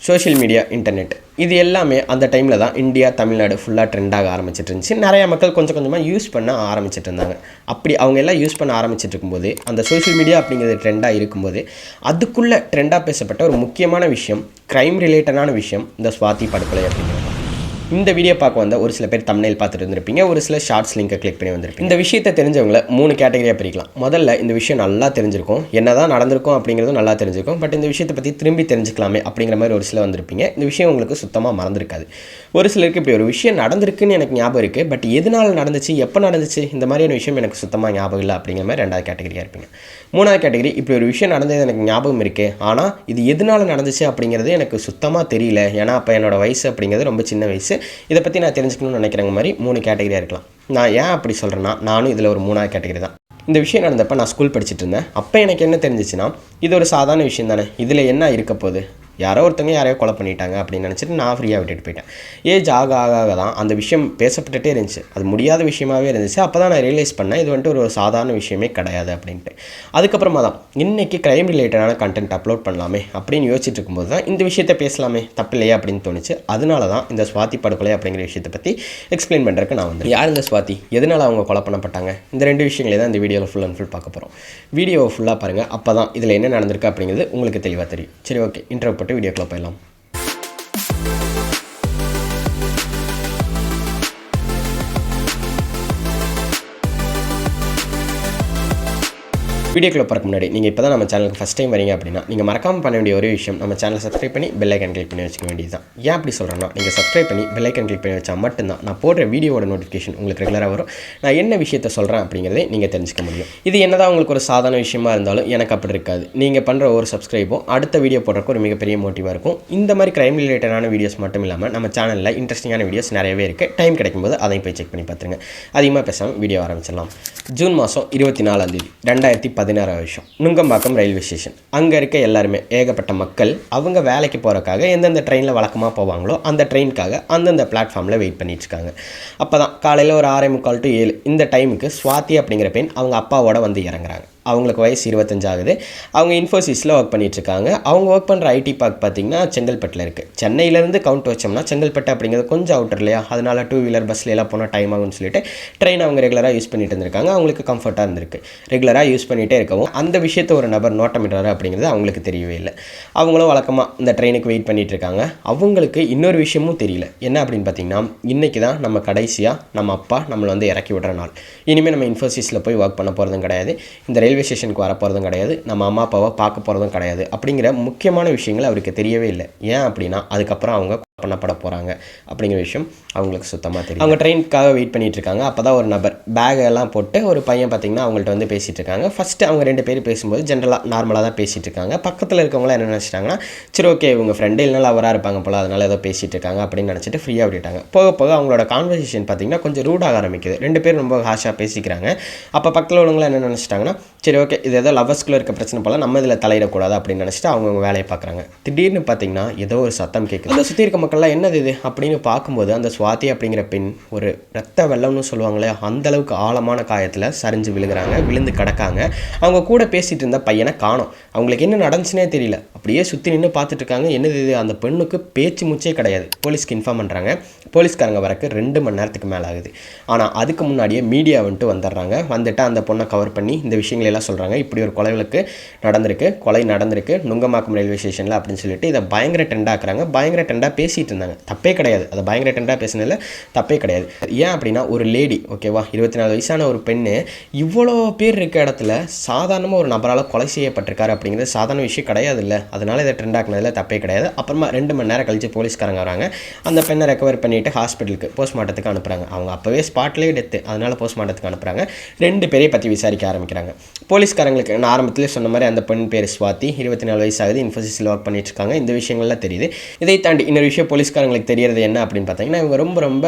Social media, internet இது எல்லாமே அந்த டைமில் தான் இந்தியா, தமிழ்நாடு ஃபுல்லாக ட்ரெண்டாக ஆரம்பிச்சிட்டு இருந்துச்சு. நிறையா மக்கள் கொஞ்சம் கொஞ்சமாக யூஸ் பண்ண ஆரம்பிச்சிட்டு இருந்தாங்க. அப்படி அவங்க எல்லாம் யூஸ் பண்ண ஆரம்பிச்சிட்டு இருக்கும்போது, அந்த சோஷியல் மீடியா அப்படிங்கிறது ட்ரெண்டாக இருக்கும்போது, அதுக்குள்ளே ட்ரெண்டாக பேசப்பட்ட ஒரு முக்கியமான விஷயம், க்ரைம் ரிலேட்டடான விஷயம், இந்த ஸ்வாதி படுகொலை அப்படிங்கிறது. இந்த வீடியோ பார்க்க வந்த ஒரு சில பேர் தம்ப்நெயில் பார்த்துட்டு இருந்திருப்பீங்க, ஒரு சில ஷார்ட்ஸ் லிங்கை கிளிக் பண்ணி வந்திருப்பீங்க. இந்த விஷயத்தை தெரிஞ்சவங்களை 3 கேட்டகரியாக பிரிக்கலாம். முதல்ல இந்த விஷயம் நல்லா தெரிஞ்சிருக்கும், என்னதான் நடந்திருக்கும் அப்படிங்கிறதும் நல்லா தெரிஞ்சிருக்கும். பட் இந்த விஷயத்தை பற்றி திரும்பி தெரிஞ்சுக்கலாமே அப்படிங்கிற மாதிரி ஒரு சில வந்திருப்பீங்க. இந்த விஷயம் உங்களுக்கு சுத்தமாக மறந்துருக்காது. ஒரு சிலருக்கு இப்படி ஒரு விஷயம் நடந்திருக்குன்னு எனக்கு ஞாபகம் இருக்குது, பட் எதனால் நடந்துச்சு, எப்போ நடந்துச்சு, இந்த மாதிரியான விஷயம் எனக்கு சுத்தமாக ஞாபகம் இல்லை அப்படிங்கிற மாதிரி 2வது கேட்டகரியாக இருப்பீங்க. 3வது கேட்டகரி, இப்படி ஒரு விஷயம் நடந்தது எனக்கு ஞாபகம் இருக்குது, ஆனால் இது எதனால் நடந்துச்சு அப்படிங்கிறது எனக்கு சுத்தமாக தெரியல, ஏன்னா அப்போ என்னோடய வயசு அப்படிங்கிறது ரொம்ப சின்ன வயசு, இதை பற்றி நான் தெரிஞ்சுக்கணும்னு நினைக்கிறங்க மாதிரி 3 கேட்டகரியாக இருக்கலாம். நான் ஏன் அப்படி சொல்கிறேன்னா, நானும் இதில் ஒரு 3வது கேட்டகரி தான். இந்த விஷயம் நடந்தப்போ நான் ஸ்கூல் படிச்சுட்டு இருந்தேன். அப்போ எனக்கு என்ன தெரிஞ்சிச்சுன்னா, இது ஒரு சாதாரண விஷயம் தானே, இதில் என்ன இருக்க போகுது, யாரோ ஒருத்தங்க யாரையோ கொலை பண்ணிட்டாங்க அப்படின்னு நினச்சிட்டு நான் ஃப்ரீயாக விட்டுட்டு போயிட்டேன். ஏஜ் ஆக ஆக தான் அந்த விஷயம் பேசப்பட்டுகிட்டே இருந்துச்சு, அது முடியாத விஷயமாகவே இருந்துச்சு. அப்போ தான் நான் ரியலைஸ் பண்ணேன், இது வந்துட்டு ஒரு சாதாரண விஷயமே கிடையாது அப்படின்ட்டு. அதுக்கப்புறமா தான் இன்றைக்கி க்ரைம் ரிலேட்டடான கண்டென்ட் அப்லோட் பண்ணலாமே அப்படின்னு யோசிச்சுட்டு இருக்கும்போது தான் இந்த விஷயத்தை பேசலாமே, தப்பில்லையே அப்படின்னு தோணுச்சு. அதனால தான் இந்த ஸ்வாதி படுகொலை அப்படிங்கிற விஷயத்தை பற்றி எக்ஸ்பிளைன் பண்ணுறதுக்கு நான் வந்து, யார் இந்த ஸ்வாதி, எதனால் அவங்க கொலை பண்ணப்பட்டாங்க, இந்த 2 விஷயங்களே தான் இந்த வீடியோவில் ஃபுல் அண்ட் ஃபுல் பார்க்க போகிறோம். வீடியோவை ஃபுல்லாக பாருங்கள், அப்போ தான் இதில் என்ன நடந்திருக்கு அப்படிங்கிறது உங்களுக்கு தெளிவாக தெரியும். சரி, ஓகே, இன்ட்ரோ போட்டு வீடியோக்குள்ள போயிடலாம். வீடியோக்குள்ள போகிறதுக்கு முன்னாடி நீங்கள் இப்போ தான் நம்ம சேனலுக்கு ஃபஸ்ட் டைம் வரீங்க அப்படின்னா, நீங்கள் மறக்காமல் பண்ண வேண்டிய ஒரே விஷயம், நம்ம சேனலை சப்ஸ்கிரைப் பண்ணி பெல் ஐக்கன் கிளிக் பண்ணி வச்சுக்க வேண்டியது தான். ஏன் அப்படி சொல்கிறேன்னா, நீங்கள் சப்ஸ்கிரைப் பண்ணி பெல் ஐக்கன் கிளிக் பண்ணி வச்சா மட்டும்தான் நான் போடுற வீடியோட நோட்டிஃபிகேஷன் உங்களுக்கு ரெகுலராக வரும். நான் என்ன விஷயத்தை சொல்கிறேன் அப்படிங்கிறதே நீங்கள் தெரிஞ்சுக்க முடியும். இது என்னதான் உங்களுக்கு ஒரு சாதாரண விஷயமா இருந்தாலும் எனக்கு அப்படி இருக்காது. நீங்கள் பண்ணுற ஒரு சப்ஸ்கிரைபும் அடுத்த வீடியோ போடுறதுக்கு ஒரு மிகப்பெரிய மோட்டிவாக இருக்கும். இந்த மாதிரி க்ரைம் ரிலேட்டடான வீடியோஸ் மட்டும் இல்லாமல் நம்ம சேனலில் இன்ட்ரெஸ்டிங்கான வீடியோஸ் நிறையவே இருக்குது. டைம் கிடைக்கும்போது அதையும் போய் செக் பண்ணி பார்த்துருங்க. அதிகமாக பேசாமல் வீடியோ ஆரம்பிச்சிடலாம். ஜூன் மாதம் 24 2016 வருஷம், நுங்கம்பாக்கம் ரயில்வே ஸ்டேஷன். அங்கே இருக்க எல்லாருமே, ஏகப்பட்ட மக்கள் அவங்க வேலைக்கு போகிறக்காக எந்தெந்த ட்ரெயினில் வழக்கமாக போவாங்களோ அந்த ட்ரெயினுக்காக அந்தந்த பிளாட்ஃபார்மில் வெயிட் பண்ணிட்டுருக்காங்க. அப்போ தான் காலையில் ஒரு 6:45 to 7 இந்த டைமுக்கு ஸ்வாதி அப்படிங்கிற பெண் அவங்க அப்பாவோட வந்து இறங்குறாங்க. அவங்களுக்கு வயசு 25 ஆகுது. அவங்க இன்ஃபோசிஸில் ஒர்க் பண்ணிகிட்ருக்காங்க. அவங்க ஒர்க் பண்ணுற ஐடி பார்க் பார்த்திங்கன்னா செங்கல்பட்டில் இருக்குது. சென்னையிலேருந்து கவுண்ட் வச்சோம்னா செங்கல்பட்டு அப்படிங்கிறது கொஞ்சம் அவுட்டர் இல்லையா, அதனால் 2 வீலர் பஸ்ஸில் எல்லாம் போனால் டைம் ஆகும்னு சொல்லிட்டு ட்ரெயின் அவங்க ரெகுலராக யூஸ் பண்ணிட்டு இருந்திருக்காங்க. அவங்களுக்கு கம்ஃபர்ட்டாக இருந்திருக்கு. ரெகுலராக யூஸ் பண்ணிகிட்டே இருக்கவும் அந்த விஷயத்தை ஒரு நபர் நோட்டமிடுறாரு அப்படிங்கிறது அவங்களுக்கு தெரியவே இல்லை. அவங்களும் வழக்கமாக இந்த ட்ரெயினுக்கு வெயிட் பண்ணிகிட்ருக்காங்க. அவங்களுக்கு இன்னொரு விஷயமும் தெரியல. என்ன அப்படின்னு பார்த்திங்கன்னா, இன்றைக்கி தான் நம்ம கடைசியாக நம்ம அப்பா நம்மளை வந்து இறக்கி விடுற நாள். இனிமேல் நம்ம இன்ஃபோசிஸில் போய் ஒர்க் பண்ண போகிறதும் கிடையாது, இந்த ரயில்வே ஸ்டேஷனுக்கு வர போகிறதும் கிடையாது, நம்ம அம்மா அப்பாவை பார்க்க போகிறதும் கிடையாது அப்படிங்கிற முக்கியமான விஷயங்கள் அவருக்கு தெரியவே இல்லை. ஏன் அப்படின்னா, அதுக்கப்புறம் அவங்க பண்ணப்பட போகிறாங்க அப்படிங்கிற விஷயம் அவங்களுக்கு சுத்தமாக தெரியும். அவங்க ட்ரெயினுக்காக வெயிட் பண்ணிகிட்டு இருக்காங்க. அப்போ தான் ஒரு நபர் பேகெல்லாம் போட்டு ஒரு பையன் பார்த்திங்கன்னா அவங்கள்ட்ட வந்து பேசிகிட்டு இருக்காங்க. ஃபஸ்ட்டு அவங்க 2 பேர் பேசும்போது ஜென்ரலாக நார்மலாக தான் பேசிகிட்டு இருக்காங்க. பக்கத்தில் இருக்கவங்களாம் என்ன நினச்சிட்டாங்கன்னா, சரி ஓகே இவங்க ஃப்ரெண்டு இல்லைனாலும் அவராக இருப்பாங்க போல், அதனால் ஏதோ பேசிகிட்டு இருக்காங்க அப்படின்னு நினச்சிட்டு ஃப்ரீயாக விட்டுட்டாங்க. போக போக அவங்களோட கான்வர்சேஷன் பார்த்திங்கன்னா கொஞ்சம் ரூடாக ஆரம்பிக்குது. 2 பேரும் ரொம்ப ஹாஷாக பேசிக்கிறாங்க. அப்போ பக்கத்தில் உள்ளவங்களாம் என்ன நினச்சிட்டாங்கன்னா, சரி ஓகே இது ஏதோ லவர்ஸ்குள்ளே இருக்க பிரச்சனை போல், நம்ம இதில் தலையிடக்கூடாது அப்படின்னு நினச்சிட்டு அவங்கவுங்க வேலையை பார்க்குறாங்க. திடீர்னு பார்த்திங்கன்னா ஏதோ ஒரு சத்தம் கேட்குது. அதை சுற்றி இருக்க மக்கள்லாம் என்னது இது அப்படின்னு பார்க்கும்போது அந்த ஸ்வாதி அப்படிங்கிற பெண் ஒரு ரத்த வெள்ளம்னு சொல்லுவாங்களே, அந்தளவுக்கு ஆழமான காயத்தில் சரிஞ்சு விழுகிறாங்க, விழுந்து கிடக்காங்க. அவங்க கூட பேசிகிட்டு இருந்த பையனை காணோம். அவங்களுக்கு என்ன நடந்துச்சுனே தெரியல. அப்படியே சுற்றி நின்று பார்த்துட்டு இருக்காங்க. என்னது இது, அந்த பெண்ணுக்கு பேச்சு மூச்சே கிடையாது. போலீஸ்க்கு இன்ஃபார்ம் பண்ணுறாங்க. போலீஸ்காரங்க வரக்கு 2 மணி நேரத்துக்கு மேலே ஆகுது. ஆனால் அதுக்கு முன்னாடியே மீடியா வந்துட்டு வந்துடுறாங்க. வந்துட்டு அந்த பொண்ணை கவர் பண்ணி இந்த விஷயங்களெல்லாம் சொல்கிறாங்க. இப்படி ஒரு கொலை நடந்திருக்கு நுங்கம்பாக்கம் ரயில்வே ஸ்டேஷனில் அப்படின்னு சொல்லிட்டு இதை பயங்கர ட்ரெண்டாக்குறாங்க. பயங்கர ட்ரெண்டாக பேசிகிட்டு இருந்தாங்க. தப்பே கிடையாது, அதை பயங்கர ட்ரெண்டாக பேசினதில் தப்பே கிடையாது. ஏன் அப்படின்னா, ஒரு லேடி ஓகேவா, 24 வயசான ஒரு பெண்ணு இவ்வளோ பேர் இருக்க இடத்துல சாதாரணமாக ஒரு நபரால் கொலை செய்யப்பட்டிருக்காரு அப்படிங்கிறது சாதாரண விஷயம் கிடையாது இல்லை. அதனால் இதை ட்ரெண்டாக்குனதில் தப்பே கிடையாது. அப்புறமா 2 மணி நேரம் கழித்து போலீஸ்காரங்க வராங்க. அந்த பெண்ணை ரெக்கவர் பண்ணிவிட்டு ஹாஸ்பிட்டலுக்கு போஸ்ட்மார்ட்டத்துக்கு அனுப்புகிறாங்க. அவங்க அப்போவே ஸ்பாட்லேயே டெத்து, அதனால் போஸ்ட்மார்ட்டத்துக்கு அனுப்புகிறாங்க. 2 பேரையும் பற்றி விசாரிக்க ஆரம்பிக்கிறாங்க. போலீஸ்காரங்களுக்கு நான் ஆரம்பத்திலே சொன்ன மாதிரி அந்த பெண் பேர் ஸ்வாதி, 24 வயசாகுது, இன்ஃபோசிஸில் ஒர்க் பண்ணிட்டு இருக்காங்க. இந்த விஷயங்கள்லாம் தெரியுது. இதை தாண்டி இன்னொரு விஷயம் போலீஸ்காரங்களுக்கு தெரியறது என்ன அப்படின்னு பார்த்தீங்கன்னா, இவங்க ரொம்ப ரொம்ப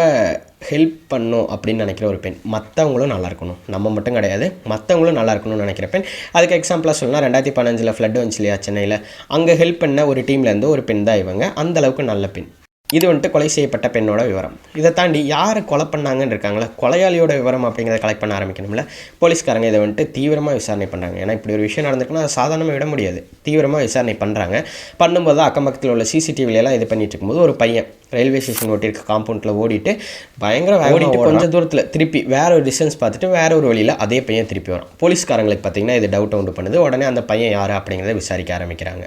ஹெல்ப் பண்ணும் அப்படின்னு நினைக்கிற ஒரு பெண். மற்றவங்களும் நல்லா இருக்கணும், நம்ம மட்டும் கிடையாது, மற்றவங்களும் நல்லா இருக்கணும்னு நினைக்கிற பெண். அதுக்கு எக்ஸாம்பிளாக சொல்லலாம், 2015 ஃப்ளட் வந்துச்சு இல்லையா சென்னையில், அங்கே ஹெல்ப் பண்ண ஒரு டீம்லேருந்து ஒரு பெண் தான் இவங்க. அந்தளவுக்கு நல்ல பெண். இது வந்துட்டு கொலை செய்யப்பட்ட பெண்ணோட விவரம். இதை தாண்டி யார் கொலை பண்ணாங்கன்னு இருக்காங்களே, கொலையாளியோட விவரம் அப்படிங்கிறத கலெக்ட் பண்ண ஆரம்பிக்கணும்ல. போலீஸ்காரங்க இதை வந்துட்டு தீவிரமாக விசாரணை பண்ணுறாங்க. ஏன்னா இப்படி ஒரு விஷயம் நடந்துக்குன்னா அதை சாதாரணமாக விட முடியாது. தீவிரமாக விசாரணை பண்ணுறாங்க. பண்ணும்போது அக்கம் பக்கத்தில் உள்ள சிசிடிவிலெல்லாம் இது பண்ணிட்டு இருக்கும்போது ஒரு பையன் ரயில்வே ஸ்டேஷன் ஓட்டியிருக்க காம்பவுண்டில் ஓடிட்டு பயங்கர ஓடிட்டு கொஞ்சம் தூரத்தில் திருப்பி வேற ஒரு டிஸ்டன்ஸ் பார்த்துட்டு வேற ஒரு வழியில் அதே பையன் திருப்பி வரும். போலீஸ்காரங்களுக்கு பார்த்தீங்கன்னா இது டவுட் உண்டு பண்ணுது. உடனே அந்த பையன் யார் அப்படிங்கிறத விசாரிக்க ஆரம்பிக்கிறாங்க.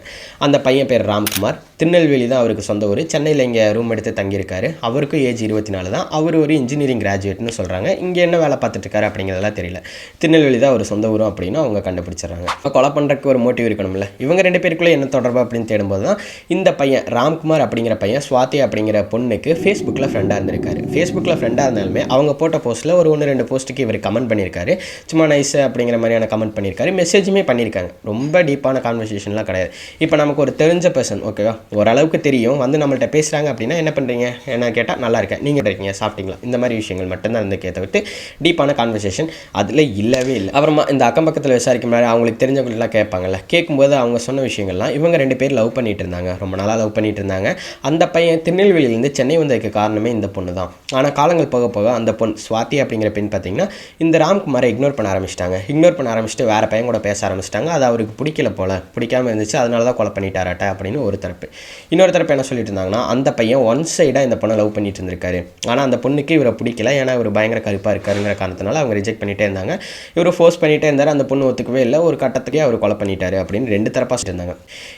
அந்த பையன் பேர் ராம்குமார். திருநெல்வேலி தான் அவருக்கு சொந்த ஊர். சென்னையில் இங்கே ரூம் எடுத்து தங்கியிருக்காரு. அவருக்கும் ஏஜ் 24 தான். அவர் ஒரு இன்ஜினியரிங் கிராஜுவேட்னு சொல்கிறாங்க. இங்கே என்ன வேலை பார்த்துட்டு இருக்காரு அப்படிங்கிறதெல்லாம் தெரியல. திருநெல்வேலி தான் அவர் சொந்த ஊரும் அப்படின்னு அவங்க கண்டுபிடிச்சிடறாங்க. கொலை பண்ணுறதுக்கு ஒரு மோட்டிவ் இருக்கணும்ல. இவங்க 2 பேருக்குள்ளே என்ன தொடர்பு அப்படின்னு தேடும்போது தான் இந்த பையன் ராம்குமார் அப்படிங்கிற பையன் சுவாதி அப்படிங்கிற பொண்ணுக்கு ஃபேஸ்புக்கில் ஃப்ரெண்டாக இருந்திருக்காரு. ஃபேஸ்புக்கில் ஃப்ரெண்டாக இருந்தாலுமே அவங்க போட்ட போஸ்ட்டில் ஒரு 1-2 போஸ்ட்டுக்கு இவர் கமெண்ட் பண்ணியிருக்காரு. சும்மா நைஸ் அப்படிங்கிற மாதிரியான கமெண்ட் பண்ணியிருக்காரு. மெசேஜுமே பண்ணியிருக்காங்க. ரொம்ப டீப்பான கான்வர்சேஷன்லாம் கிடையாது. இப்போ நமக்கு ஒரு தெரிஞ்ச பர்சன் ஓகேவா, ஓரளவுக்கு தெரியும், வந்து நம்மள்ட்ட பேசுகிறாங்க அப்படின்னா என்ன பண்ணுறீங்க என்ன கேட்டால் நல்லா இருக்கேன், நீங்கள் இருக்கீங்க, சாப்பிட்டீங்களா, இந்த மாதிரி விஷயங்கள் மட்டும்தான் இந்த கேட்ட விட்டு டீப்பான கான்வர்சேஷன் அதில் இல்லவே இல்லை. அப்புறமா இந்த அக்கம் பக்கத்தில் விசாரிக்கும் முன்னாடி அவங்களுக்கு தெரிஞ்சவங்களெலாம் கேட்பாங்கல்ல. கேட்கும்போது அவங்க சொன்ன விஷயங்கள்லாம் இவங்க 2 பேர் லவ் பண்ணிட்டு இருந்தாங்க. ரொம்ப நாளாக லவ் பண்ணிட்டு இருந்தாங்க. அந்த பையன் திருநெல்வேலியிலேருந்து சென்னை வந்ததுக்கு காரணமே இந்த பொண்ணு தான். ஆனால் காலங்கள் போக போக அந்த பொண்ணு சுவாதி அப்படிங்கிற பெண் பார்த்தீங்கன்னா இந்த ராம்குமாரை இக்னோர் பண்ண ஆரம்பிச்சிட்டாங்க. இக்னோர் பண்ண ஆரம்பிச்சுட்டு வேறு பையன் கூட பேச ஆரம்பிச்சிட்டாங்க. அது அவருக்கு பிடிக்கல போல, பிடிக்காமல் இருந்துச்சு, அதனால தான் கொலை பண்ணிட்டாராட்ட அப்படின்னு ஒரு தரப்பு. இன்னொரு தரப்பு என்ன சொல்லிட்டு இருந்தாங்கன்னா அந்த பையன் ஒன் சைடாக இந்த பொண்ணை லவ் பண்ணிட்டு இருந்திருக்காரு. ஆனால் அந்த பொண்ணுக்கு இவரை பிடிக்கல, ஏன்னா இவர் பயங்கர கருப்பாக இருக்காருங்கிற காரணத்தினால அவங்க ரிஜெக்ட் பண்ணிட்டே இருந்தாங்க. இவர் ஃபோர்ஸ் பண்ணிட்டே இருந்தார். அந்த பொண்ணு ஒத்துக்கவே இல்லை. ஒரு கட்டத்துக்கே அவர் கொலை பண்ணிட்டாரு அப்படின்னு 2 தரப்பாக இருந்தாங்க.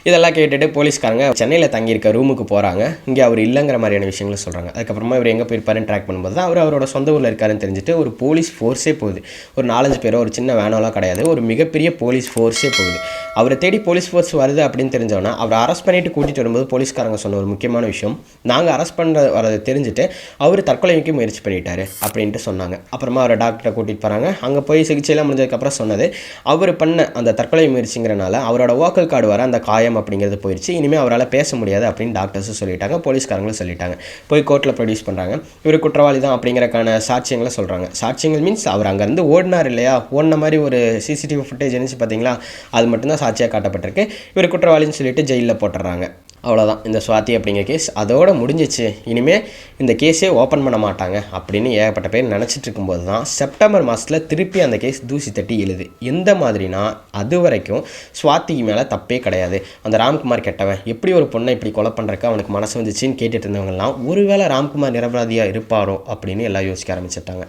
இதெல்லாம் கேட்டுட்டு போலீஸ்காரங்க சென்னையில் தங்கியிருக்க ரூமுக்கு போகிறாங்க. இங்கே அவர் இல்லைங்கிற மாதிரியான விஷயங்களை சொல்கிறாங்க. அதுக்கப்புறமா இவர் எங்கே போயிருப்பாருன்னு ட்ராக் பண்ணும்போது தான் அவரோட சொந்த ஊரில் இருக்காருன்னு தெரிஞ்சுட்டு ஒரு போலீஸ் ஃபோர்ஸே போகுது. ஒரு 4-5 பேரோ, ஒரு சின்ன வேனோலாம் கிடையாது, ஒரு மிகப்பெரிய போலீஸ் ஃபோர்ஸே போகுது. அவரை தேடி போலீஸ் ஃபோர்ஸ் வருது அப்படின்னு தெரிஞ்சவொன்னா அவரை அரெஸ்ட் பண்ணிட்டு கூட்டிகிட்டு வரும்போது போலீஸ்காரங்க சொன்ன ஒரு முக்கியமான விஷயம், நாங்கள் அரெஸ்ட் பண்ணுற வரதை தெரிஞ்சுட்டு அவர் தற்கொலைக்கு முயற்சி பண்ணிட்டாரு அப்படின்ட்டு சொன்னாங்க. அப்புறமா அவரை டாக்டரை கூட்டிகிட்டு போகிறாங்க. அங்கே போய் சிகிச்சையெல்லாம் முடிஞ்சதுக்கப்புறம் சொன்னது அவர் பண்ண அந்த தற்கொலை முயற்சிங்கிறனால அவரோட வோக்கல் கார்டு வர அந்த காயம் அப்படிங்கிறது போயிடுச்சு, இனிமேல் அவரால் பேச முடியாது அப்படின்னு டாக்டர்ஸும் சொல்லிட்டாங்க, போலீஸ்காரங்களும் சொல்லிட்டாங்க. போய் கோர்ட்டில் ப்ரொடியூஸ் பண்ணுறாங்க. இவர் குற்றவாளி தான் அப்படிங்கிறக்கான சாட்சியங்களை சொல்கிறாங்க. சாட்சியங்கள் மீன்ஸ் அவர் அங்கேருந்து ஓடினார் இல்லையா, ஓடின மாதிரி ஒரு சிசிடிவி ஃபுட்டேஜ் இருந்துச்சு பார்த்தீங்களா, அது மட்டும்தான் சாட்சியாக காட்டப்பட்டிருக்கு. இவர் குற்றவாளின்னு சொல்லிட்டு ஜெயிலில் போட்டுடுறாங்க. அவ்வளோதான் இந்த சுவாதி அப்படிங்கிற கேஸ் அதோடு முடிஞ்சிச்சு. இனிமேல் இந்த கேஸே ஓப்பன் பண்ண மாட்டாங்க அப்படின்னு ஏகப்பட்ட பேர் நினச்சிட்டு இருக்கும்போது தான் செப்டம்பர் மாதத்தில் திருப்பி அந்த கேஸ் தூசி தட்டி எழுது. எந்த மாதிரினா அது வரைக்கும் சுவாதிக்கு மேலே தப்பே கிடையாது. அந்த ராம்குமார் கெட்டவன், எப்படி ஒரு பொண்ணை இப்படி கொலை பண்ணுறக்கு அவனுக்கு மனசு வந்துச்சுன்னு கேட்டுட்டு இருந்தவங்கலாம் ஒருவேளை ராம்குமார் நிரபராதியாக இருப்பாரோ அப்படின்னு எல்லாம் யோசிக்க ஆரம்பிச்சிட்டாங்க.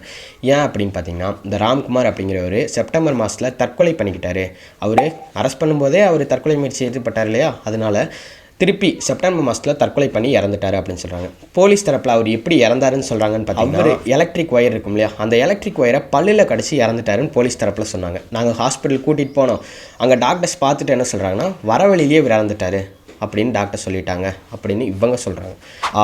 ஏன் அப்படின்னு பார்த்தீங்கன்னா இந்த ராம்குமார் அப்படிங்கிறவர் செப்டம்பர் மாதத்தில் தற்கொலை பண்ணிக்கிட்டாரு. அவர் அரெஸ்ட் பண்ணும்போதே அவர் தற்கொலை முயற்சி ஏற்பட்டார் இல்லையா, அதனால் திருப்பி செப்டம்பர் மாதத்தில் தற்கொலை பண்ணி இறந்துட்டார் அப்படின்னு சொல்கிறாங்க. போலீஸ் தரப்பில் அவர் எப்படி இறந்தாருன்னு சொல்கிறாங்கன்னு பார்த்தீங்கன்னா அவர் எலக்ட்ரிக் ஒயர் இருக்கும் இல்லையா, அந்த எலக்ட்ரிக் ஒயரை பல்லில் கடிச்சு இறந்துட்டாருன்னு போலீஸ் தரப்பில் சொன்னாங்க. நாங்கள் ஹாஸ்பிட்டல் கூட்டிகிட்டு போனோம். அங்கே டாக்டர்ஸ் பார்த்துட்டு என்ன சொல்கிறாங்கன்னா வர வழியிலேயே இவர் இறந்துட்டார் அப்படின்னு டாக்டர் சொல்லிட்டாங்க அப்படின்னு இவங்க சொல்கிறாங்க.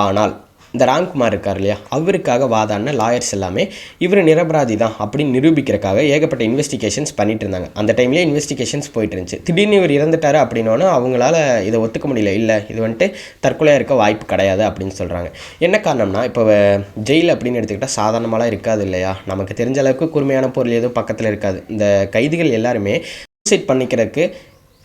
ஆனால் இந்த ராம்குமார் இருக்கார் இல்லையா, அவருக்காக வாதாடின லாயர்ஸ் எல்லாமே இவர் நிரபராதி தான் அப்படின்னு நிரூபிக்கிறக்காக ஏகப்பட்ட இன்வெஸ்டிகேஷன்ஸ் பண்ணிட்டு இருந்தாங்க. அந்த டைம்லேயே இன்வெஸ்டிகேஷன்ஸ் போயிட்டு இருந்துச்சு. திடீர்னு இவர் இறந்துட்டாரு அப்படின்னோன்னா அவங்களால இதை ஒத்துக்க முடியல. இல்லை இது வந்துட்டு தற்கொலையாக இருக்க வாய்ப்பு கிடையாது அப்படின்னு சொல்கிறாங்க. என்ன காரணம்னா இப்போ ஜெயில் அப்படின்னு எடுத்துக்கிட்டால் சாதாரணமாலாம் இருக்காது இல்லையா, நமக்கு தெரிஞ்ச அளவுக்கு கூர்மையான பொருள் எதுவும் பக்கத்தில் இருக்காது. இந்த கைதிகள் எல்லாருமே சூசைட் பண்ணிக்கிறதுக்கு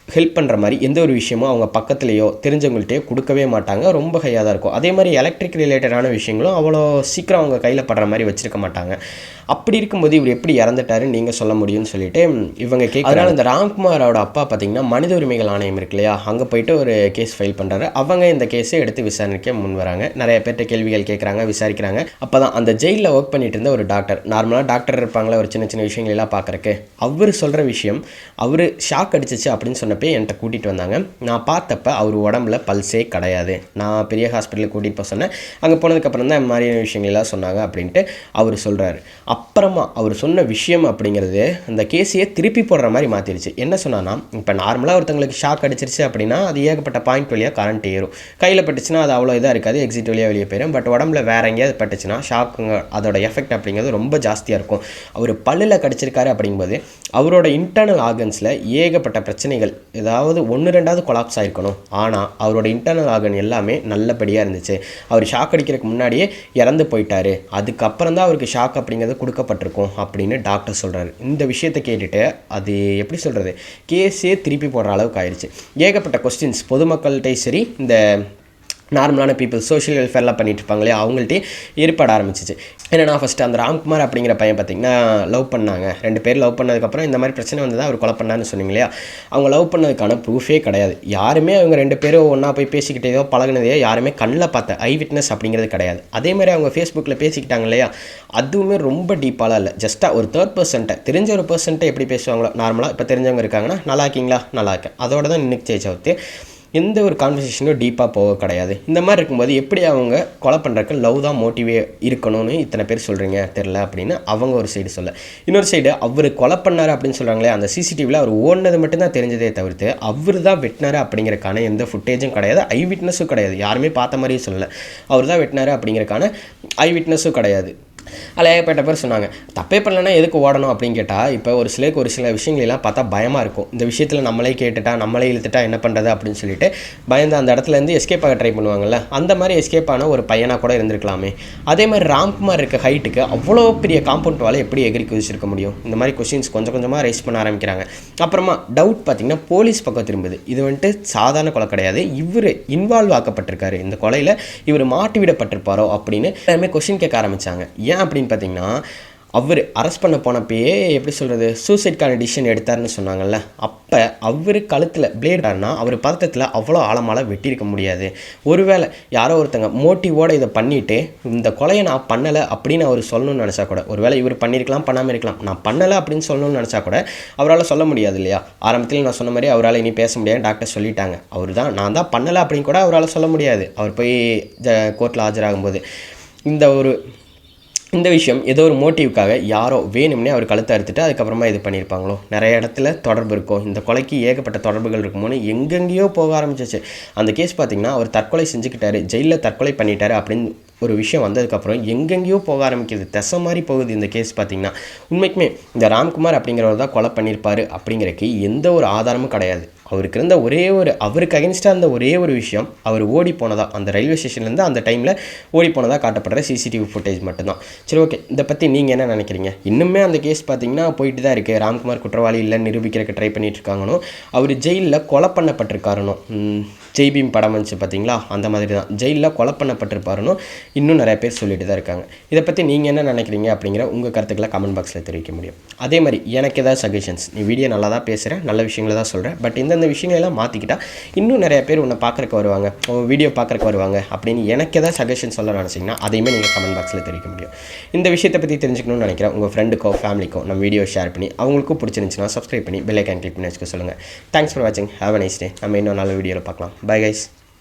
ஹெல்ப் பண்ணுற மாதிரி எந்த ஒரு விஷயமும் அவங்க பக்கத்துலேயோ தெரிஞ்சவங்கள்ட்டே கொடுக்கவே மாட்டாங்க. ரொம்ப ஹையாக தான் இருக்கும். அதே மாதிரி எலக்ட்ரிக் ரிலேட்டடான விஷயங்களும் அவ்வளோ சீக்கிரம் அவங்க கையில் படுற மாதிரி வச்சுருக்க மாட்டாங்க. அப்படி இருக்கும்போது இவர் எப்படி இறந்துட்டாருன்னு நீங்கள் சொல்ல முடியும்னு சொல்லிட்டு இவங்க கேட்குறாங்க. இந்த ராம்குமாரோட அப்பா பார்த்தீங்கன்னா மனித உரிமைகள் ஆணையம் இருக்கு இல்லையா, அங்கே போயிட்டு ஒரு கேஸ் ஃபைல் பண்ணுறாரு. அவங்க இந்த கேஸை எடுத்து விசாரணைக்க முன் வராங்க. நிறைய பேர்கிட்ட கேள்விகள் கேட்குறாங்க, விசாரிக்கிறாங்க. அப்போ தான் அந்த ஜெயிலில் ஒர்க் பண்ணிட்டு இருந்த ஒரு டாக்டர், நார்மலாக டாக்டர் இருப்பாங்களே ஒரு சின்ன சின்ன விஷயங்களெல்லாம் பார்க்குறக்கு, அவர் சொல்கிற விஷயம் அவர் ஷாக் அடிச்சிச்சு அப்படின்னு சொன்னப்போ என்கிட்ட கூட்டிகிட்டு வந்தாங்க. நான் பார்த்தப்ப அவர் உடம்புல பல்ஸே கிடையாது. நான் பெரிய ஹாஸ்பிட்டலுக்கு கூட்டிகிட்டு போக சொன்னேன். அங்கே போனதுக்கப்புறம் தான் இந்த மாதிரியான விஷயங்கள்லாம் சொன்னாங்க அப்படின்ட்டு அவர் சொல்கிறாரு. அப்புறமா அவர் சொன்ன விஷயம் அப்படிங்கிறது அந்த கேஸையே திருப்பி போடுற மாதிரி மாற்றிடுச்சு. என்ன சொன்னான்னா, இப்போ நார்மலாக ஒருத்தங்களுக்கு ஷாக் அடிச்சிருச்சு அப்படின்னா அது ஏகப்பட்ட பாயிண்ட் வழியாக கரண்ட் ஏறும். கையில் பட்டுச்சுன்னா அது அவ்வளோ இதாக இருக்காது, எக்ஸிட் வழியாக வெளியே போயிடும். பட் உடம்புல வேறு எங்கேயாவது பட்டுச்சுன்னா ஷாக்குங்க அதோட எஃபெக்ட் அப்படிங்கிறது ரொம்ப ஜாஸ்தியாக இருக்கும். அவர் பல்லில் கடிச்சிருக்காரு அப்படிங்கும்போது அவரோட இன்டர்னல் ஆர்கன்ஸில் ஏகப்பட்ட பிரச்சனைகள், ஏதாவது 1-2 கொலாப்ஸ் ஆகிருக்கணும். ஆனால் அவரோட இன்டர்னல் ஆர்கன் எல்லாமே நல்லபடியாக இருந்துச்சு. அவர் ஷாக் அடிக்கிறதுக்கு முன்னாடியே இறந்து போயிட்டாரு. அதுக்கப்புறம் தான் அவருக்கு ஷாக் அப்படிங்கிறது கொடுக்கப்பட்டிருக்கும் அப்படின்னு டாக்டர் சொல்கிறாரு. இந்த விஷயத்தை கேட்டுட்டு அது எப்படி சொல்கிறது, கேஸே திருப்பி போடுற அளவுக்கு ஆயிடுச்சு. ஏகப்பட்ட கொஸ்டின்ஸ் பொதுமக்கள்கிட்டே சரி இந்த நார்மலான பீப்புள் சோஷியல் வெல்ஃபேர்லாம் பண்ணிட்டு இருப்பாங்களே அவங்கள்ட்டே ஏற்பட ஆரம்பிச்சிச்சு. ஏன்னா ஃபஸ்ட்டு அந்த ராம்குமார் அப்படிங்கிற பையன் பார்த்திங்கன்னா லவ் பண்ணாங்க. 2 பேர் லவ் பண்ணதுக்கப்புறம் இந்த மாதிரி பிரச்சனை வந்து தான் அவர் கொலை பண்ணான்னு சொன்னீங்க இல்லையா? அவங்க லவ் பண்ணதுக்கான ப்ரூஃபே கிடையாது. யாருமே அவங்க 2 பேரும் ஒன்றா போய் பேசிக்கிட்டேயோ பழகினதையோ யாருமே கண்ணில் பார்த்த ஐ விட்னஸ் அப்படிங்கிறது கிடையாது. அதேமாதிரி அவங்க ஃபேஸ்புக்கில் பேசிக்கிட்டாங்க இல்லையா? அதுவுமே ரொம்ப டீப்பாலாம் இல்லை. ஜஸ்ட்டாக ஒரு தேர்ட் பர்சன்ட்டை தெரிஞ்ச ஒரு பர்சன்ட்டை எப்படி பேசுவாங்களோ நார்மலாக இப்போ தெரிஞ்சவங்க இருக்காங்கன்னா நல்லா இருக்கீங்களா நல்லா இருக்கேன் அதோட தான் நின்றுச்சே தவிர்த்து எந்த ஒரு கான்வர்சேஷனும் டீப்பாக போக கிடையாது. இந்த மாதிரி இருக்கும்போது எப்படி அவங்க கொலை பண்ணுறதுக்கு லவ் தான் மோட்டிவே இருக்கணும்னு இத்தனை பேர் சொல்கிறீங்க தெரில அப்படின்னு அவங்க ஒரு சைடு சொல்ல, இன்னொரு சைடு அவர் கொலை பண்ணார் அப்படின்னு சொல்கிறாங்களே அந்த சிசிடிவியில் அவர் ஓடினது மட்டும்தான் தெரிஞ்சதே தவிர்த்து அவர் தான் வெட்டினார் அப்படிங்கிறக்கான எந்த ஃபுட்டேஜும் கிடையாது, ஐ விட்னஸும் கிடையாது. யாருமே பார்த்த மாதிரியும் சொல்லலை. அவர் தான் வெட்டினார் அப்படிங்கிறக்கான ஐ விட்னஸும் கிடையாது. அதில் ஏகப்பட்ட பேர் சொன்னாங்க தப்பே பண்ணலன்னா எதுக்கு ஓடணும் அப்படின்னு கேட்டால், இப்போ ஒரு சில விஷயங்களெல்லாம் பார்த்தா பயமாக இருக்கும். இந்த விஷயத்தில் நம்மளே கேட்டுட்டா நம்மளே இழுத்துட்டா என்ன பண்ணுறது அப்படின்னு சொல்லிட்டு பயந்து அந்த இடத்துலேருந்து எஸ்கேப் ஆக ட்ரை பண்ணுவாங்கள்ல, அந்த மாதிரி எஸ்கேப் ஆன ஒரு பையனாக கூட இருந்திருக்கலாமே. அதே மாதிரி ராம்குமார் இருக்க ஹைட்டுக்கு அவ்வளோ பெரிய காம்பவுண்ட் வாலை எப்படி எகிரி குதிச்சிருக்க முடியும்? இந்த மாதிரி கொஸ்டின்ஸ் கொஞ்சம் கொஞ்சமாக ரைஸ் பண்ண ஆரம்பிக்கிறாங்க. அப்புறமா டவுட் பார்த்திங்கன்னா போலீஸ் பக்கம் திரும்புது. இது வந்துட்டு சாதாரண கொலை கிடையாது, இவர் இன்வால்வ் ஆக்கப்பட்டிருக்காரு, இந்த கொலையில் இவர் மாட்டி விடப்பட்டிருப்பாரோ அப்படின்னு எல்லாருமே கொஸ்டின் கேட்க ஆரம்பித்தாங்க. ஏன் அப்படின்னு பார்த்தீங்கன்னா அவர் அரெஸ்ட் பண்ண போனப்பயே எப்படி சொல்கிறது சூசைட்கான டிசிஷன் எடுத்தார்னு சொன்னாங்கல்ல, அப்போ அவர் கழுத்தில் பிளேடார்னா அவர் பதட்டத்தில் அவ்வளோ ஆழமால வெட்டியிருக்க முடியாது. ஒருவேளை யாரோ ஒருத்தங்க மோட்டிவோடு இதை பண்ணிவிட்டு இந்த கொலையை நான் பண்ணலை அப்படின்னு அவர் சொல்லணும்னு நினச்சா கூட, ஒருவேளை இவர் பண்ணியிருக்கலாம் பண்ணாமல் இருக்கலாம், நான் பண்ணலை அப்படின்னு சொல்லணும்னு நினச்சா கூட அவரால் சொல்ல முடியாது இல்லையா? ஆரம்பத்தில் நான் சொன்ன மாதிரி அவரால் இனி பேச முடியாது, டாக்டர் சொல்லிட்டாங்க. அவர் தான் நான் தான் பண்ணலை அப்படின்னு கூட அவரால் சொல்ல முடியாது. அவர் போய் கோர்ட்டில் ஆஜராகும்போது இந்த விஷயம் ஏதோ ஒரு மோட்டிவ்க்காக யாரோ வேணும்னே அவர் கழுத்தை அறுத்துட்டு அதுக்கப்புறமா இது பண்ணியிருப்பாங்களோ. நிறைய இடத்துல தொடர்பு இருக்கும், இந்த கொலைக்கு ஏகப்பட்ட தொடர்புகள் இருக்குமோன்னு எங்கெங்கேயோ போக ஆரம்பிச்சிச்சு. அந்த கேஸ் பார்த்திங்கன்னா அவர் தற்கொலை செஞ்சுக்கிட்டாரு, ஜெயிலில் தற்கொலை பண்ணிட்டாரு அப்படின்னு ஒரு விஷயம் வந்ததுக்கப்புறம் எங்கெங்கேயோ போக ஆரம்பிக்குது, திசை மாதிரி போகுது இந்த கேஸ் பார்த்திங்கன்னா. உண்மைக்குமே இந்த ராம்குமார் அப்படிங்கிறவர் தான் கொலை பண்ணியிருப்பார் அப்படிங்கிறக்கு எந்த ஒரு ஆதாரமும் கிடையாது. அவருக்கு இருந்த அவருக்கு அகென்ஸ்டாக இருந்த ஒரே ஒரு விஷயம் அவர் ஓடி போனதாக, அந்த ரயில்வே ஸ்டேஷன்லேருந்து அந்த டைமில் ஓடி போனதாக காட்டப்படுற சிசிடிவி ஃபுட்டேஜ் மட்டும்தான். சரி, ஓகே, இதை பற்றி நீங்கள் என்ன நினைக்கிறீங்க? இன்னுமே அந்த கேஸ் பார்த்திங்கன்னா போயிட்டு தான் இருக்குது. ராம்குமார் குற்றவாளி இல்லைன்னு நிரூபிக்கிறதுக்கு ட்ரை பண்ணிட்டு இருக்காங்கன்னு, அவர் ஜெயிலில் கொலை பண்ணப்பட்டிருக்காருனோ, ஜெய்பீம் படம் வந்துச்சு பார்த்தீங்களா, அந்த மாதிரி தான் ஜெயிலில் கொலை பண்ணப்பட்டிருப்பாருன்னு இன்னும் நிறைய பேர் சொல்லிட்டு தான் இருக்காங்க. இதை பற்றி நீங்கள் என்ன நினைக்கிறீங்க அப்படிங்கிற உங்கள் கருத்துக்களை கமெண்ட் பாக்ஸில் தெரிவிக்க முடியும். அதே மாதிரி எனக்கு ஏதாவது சஜஷன்ஸ், நீ வீடியோ நல்லா தான் பேசுகிறேன், நல்ல விஷயங்களை தான் சொல்கிறேன், பட் இந்தந்த விஷயங்களெல்லாம் மாற்றிக்கிட்டால் இன்னும் நிறைய பேர் உன்னை பார்க்குறக்கு வருவாங்க, வீடியோ பார்க்குறக்கு வருவாங்க அப்படின்னு எனக்கு ஏதாவது சஜஷன் சொல்ல நினச்சிங்கன்னா அதையுமே நீங்கள் கமெண்ட் பாக்ஸில் தெரிவிக்க முடியும். இந்த விஷயத்தை பற்றி தெரிஞ்சுக்கணும்னு நினைக்கிறேன் உங்கள் ஃப்ரெண்டுக்கோ ஃபேமிலிக்கோ நம்ம வீடியோ ஷேர் பண்ணி அவங்களுக்கும் பிடிச்சிருந்துச்சுன்னா சப்ஸ்கிரைப் பண்ணி பெல் ஐக்கான் கிளிக் பண்ணி வச்சுக்க சொல்லுங்கள். தேங்க்ஸ் ஃபார் வாட்சிங். Have a nice day. நம்ம இன்னும் நல்ல வீடியோவில் பார்க்கலாம். Bye guys.